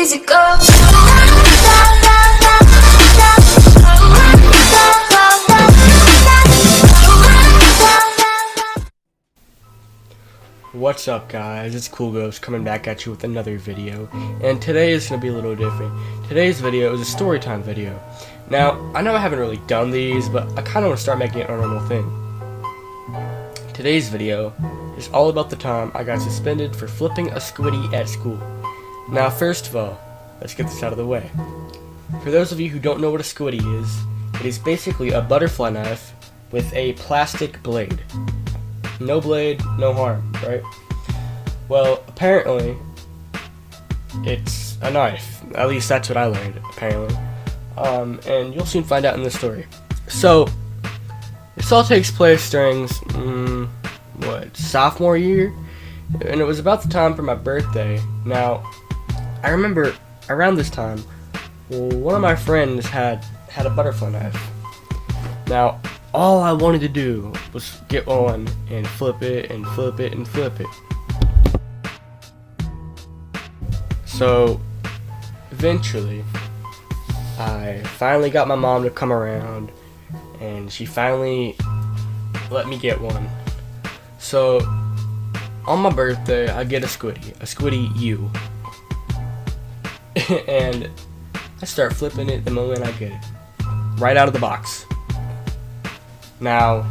easy go. What's up, guys? It's Cool Ghost coming back at you with another video, and today is going to be a little different. Today's video is a storytime video. Now, I know I haven't really done these, but I kind of want to start making it a normal thing. Today's video is all about the time I got suspended for flipping a squiddy at school. Now, first of all, let's get this out of the way. For those of you who don't know what a squiddy is, it is basically a butterfly knife with a plastic blade. No blade, no harm, right? Well, apparently, it's a knife. At least that's what I learned, apparently. And you'll soon find out in this story. So, this all takes place during, sophomore year? And it was about the time for my birthday. Now, I remember around this time, one of my friends had a butterfly knife. Now, all I wanted to do was get one and flip it and flip it and flip it. So, eventually, I finally got my mom to come around, and she finally let me get one. So, on my birthday, I get a squiddy U. And I start flipping it the moment I get it. Right out of the box. Now,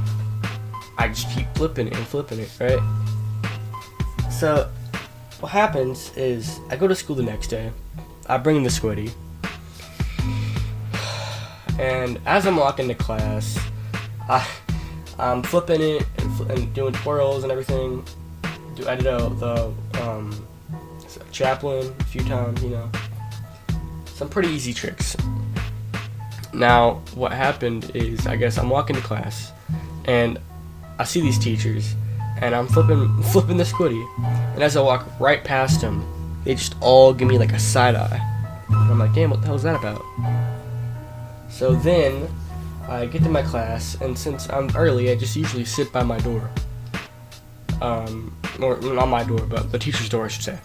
I just keep flipping it and flipping it, right? So, what happens is, I go to school the next day, I bring the squiddy, and as I'm walking to class, I'm flipping it and doing twirls and everything. I did the chaplain a few times, you know. Some pretty easy tricks. Now, what happened is, I guess I'm walking to class, and I see these teachers, and I'm flipping the squiddy, and as I walk right past them, they just all give me like a side eye. And I'm like, damn, what the hell is that about? So then, I get to my class, and since I'm early, I just usually sit by my door. Or not my door, but the teacher's door, I should say.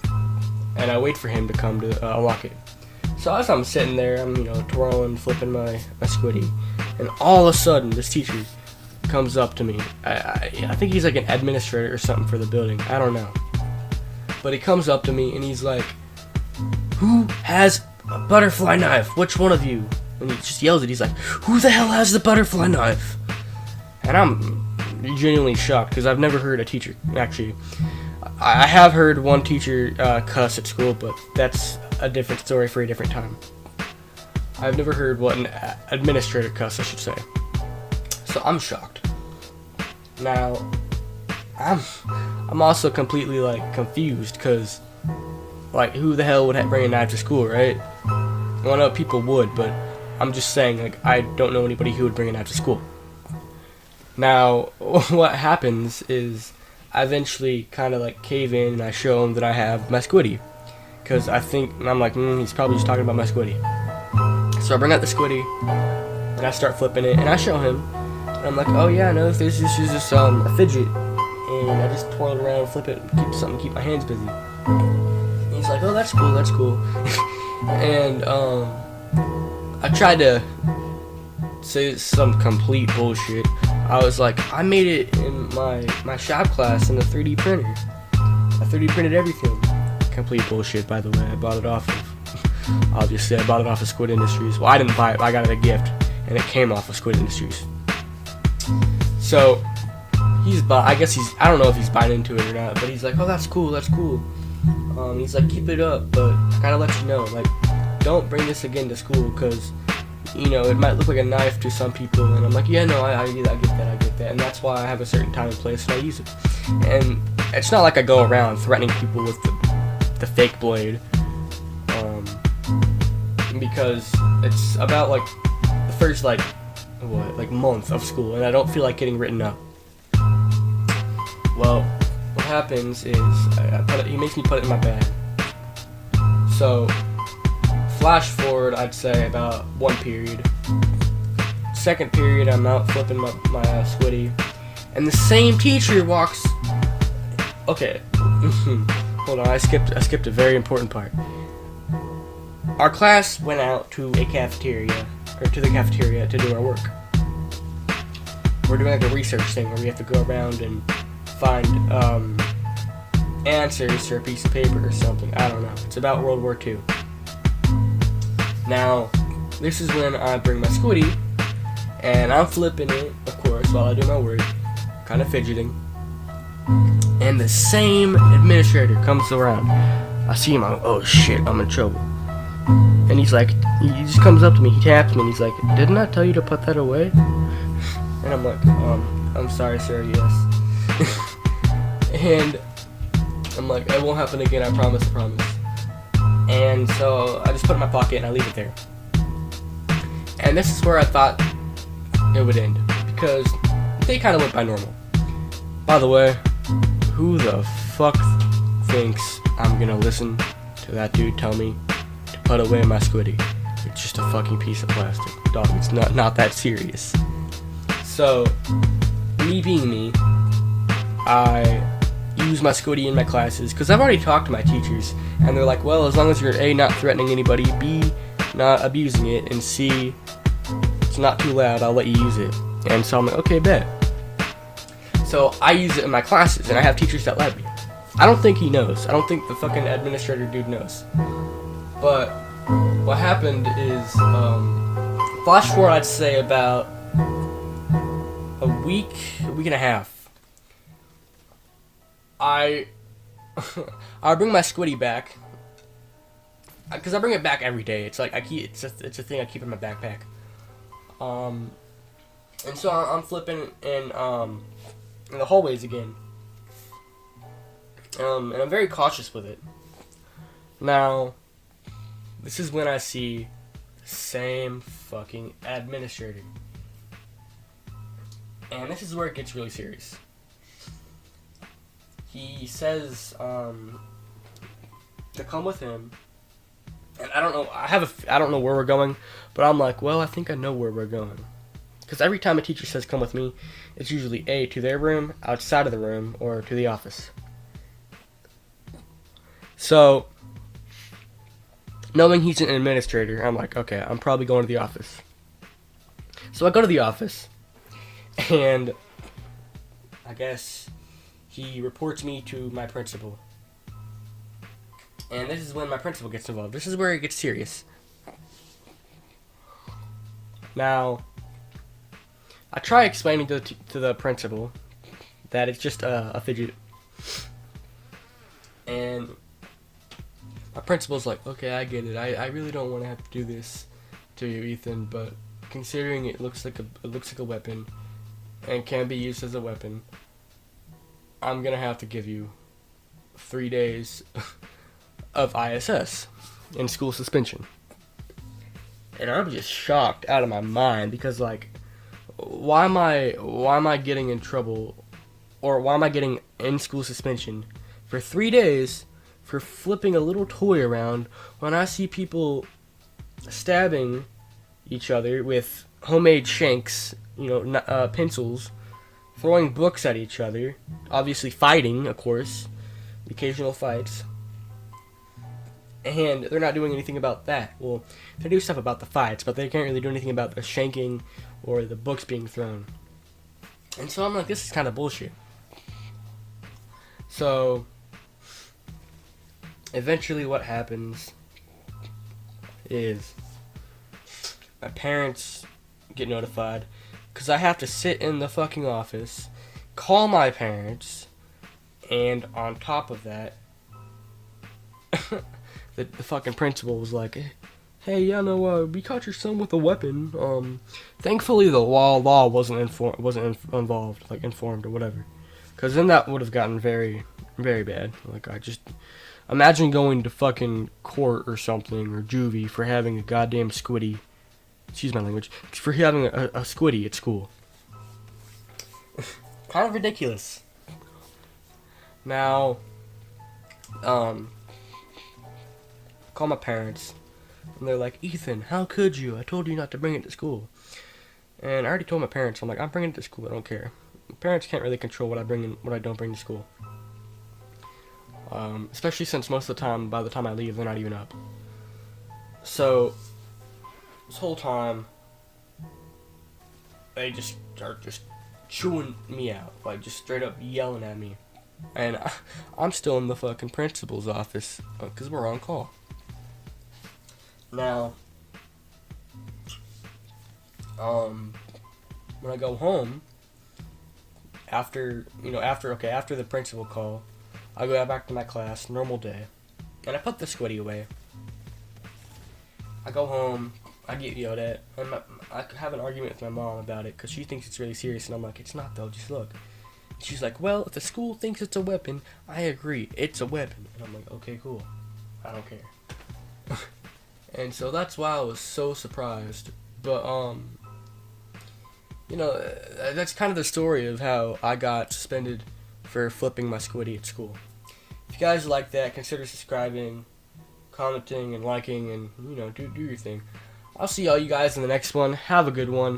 And I wait for him to come to unlock it. So as I'm sitting there, I'm, twirling, flipping my squiddy, and all of a sudden, this teacher comes up to me. I think he's like an administrator or something for the building. I don't know. But he comes up to me, and he's like, "Who has a butterfly knife? Which one of you?" And he just yells it. He's like, "Who the hell has the butterfly knife?" And I'm genuinely shocked, because I've never heard a teacher, actually. I have heard one teacher cuss at school, but that's a different story for a different time. I've never heard what an administrator cuss, I should say. So I'm shocked. Now, I'm also completely confused, because who the hell would bring a knife to school, right? Well, I know people would, but I'm just saying, I don't know anybody who would bring a knife to school. Now, what happens is, I eventually kind of cave in, and I show him that I have my squiddy. Because I'm like, he's probably just talking about my squiddy. So I bring out the squiddy, and I start flipping it, and I show him. And I'm like, oh yeah, no, this is just a fidget. And I just twirl it around and flip it, and keep my hands busy. And he's like, oh, that's cool, that's cool. And I tried to say some complete bullshit. I was like, I made it in my shop class in a 3D printer. I 3D printed everything. Complete bullshit, by the way. I bought it off of, obviously, I bought it off of Squid Industries. Well, I didn't buy it, I got it a gift, and it came off of Squid Industries. So, I don't know if he's buying into it or not, but he's like, oh, that's cool, that's cool. He's like, keep it up, but I gotta let you know, don't bring this again to school, because it might look like a knife to some people, and I'm like, yeah, no, I get that, and that's why I have a certain time and place and I use it. And it's not like I go around threatening people with the fake blade, because it's about the first month of school, and I don't feel like getting written up. Well, what happens is he makes me put it in my bag. So, flash forward, I'd say about one period. Second period, I'm out flipping my squiddy, and the same teacher walks. Okay, hold on, I skipped a very important part. our class went out to a cafeteria, or to the cafeteria to do our work. We're doing like a research thing where we have to go around and find answers to a piece of paper or something. I don't know. It's about World War II. Now, this is when I bring my squiddy, and I'm flipping it, of course, while I do my work, kind of fidgeting. And the same administrator comes around. I see him, I'm like, oh shit, I'm in trouble. And he's like, he just comes up to me, he taps me, and he's like, didn't I tell you to put that away? And I'm like, I'm sorry, sir, yes. And I'm like, it won't happen again, I promise, I promise. And so I just put it in my pocket and I leave it there. And this is where I thought it would end, because they kind of went by normal. By the way, who the fuck thinks I'm gonna listen to that dude tell me to put away my squiddy? It's just a fucking piece of plastic. Dog, it's not that serious. So, me being me, I use my squiddy in my classes, because I've already talked to my teachers, and they're like, well, as long as you're A, not threatening anybody, B, not abusing it, and C, it's not too loud, I'll let you use it. And so I'm like, okay, bet. So I use it in my classes, and I have teachers that let me. I don't think he knows. I don't think the fucking administrator dude knows. But what happened is, flash forward, I'd say about a week and a half. I bring my squiddy back, because I bring it back every day. It's like it's a thing I keep in my backpack. And so I'm flipping in the hallways again. And I'm very cautious with it. Now, this is when I see the same fucking administrator. And this is where it gets really serious. He says to come with him. And I don't know, I don't know where we're going, but I'm like, well, I think I know where we're going. Because every time a teacher says come with me, it's usually A, to their room, outside of the room, or to the office. So, knowing he's an administrator, I'm like, okay, I'm probably going to the office. So I go to the office, and I guess he reports me to my principal. And this is when my principal gets involved. This is where it gets serious. Now, I try explaining to the principal that it's just a fidget. And my principal's like, okay, I get it. I really don't want to have to do this to you, Ethan, but considering it looks like a weapon and can be used as a weapon, I'm gonna have to give you 3 days of ISS in school suspension. And I'm just shocked out of my mind, because like, why am I getting in trouble, or why am I getting in school suspension for 3 days for flipping a little toy around when I see people stabbing each other with homemade shanks, pencils, throwing books at each other, obviously fighting, of course, occasional fights, and they're not doing anything about that. Well, they do stuff about the fights, but they can't really do anything about the shanking or the books being thrown. And so I'm like, this is kind of bullshit. So, eventually what happens is my parents get notified, because I have to sit in the fucking office, call my parents, and on top of that, the fucking principal was like, hey, yeah, no, we caught your son with a weapon. Thankfully the law wasn't involved, like informed or whatever, because then that would have gotten very, very bad. Like, I just imagine going to fucking court or something, or juvie, for having a goddamn squiddy. Excuse my language. For having a squiddy at school. Kind of ridiculous. Now, call my parents, and they're like, Ethan, how could you? I told you not to bring it to school. And I already told my parents, I'm like, I'm bringing it to school, I don't care. My parents can't really control what I don't bring to school. Especially since most of the time, by the time I leave, they're not even up. So this whole time, they just are just chewing me out, like just straight up yelling at me, and I'm still in the fucking principal's office because we're on call. Now, when I go home, after the principal call, I go back to my class, normal day, and I put the squiddy away. I go home, I get yelled at, and I have an argument with my mom about it because she thinks it's really serious, and I'm like, it's not though, just look. She's like, well, if the school thinks it's a weapon, I agree, it's a weapon. And I'm like, okay, cool, I don't care. And so that's why I was so surprised. But that's kind of the story of how I got suspended for flipping my squiddy at school. If you guys like that, consider subscribing, commenting, and liking, and do your thing. I'll see all you guys in the next one. Have a good one.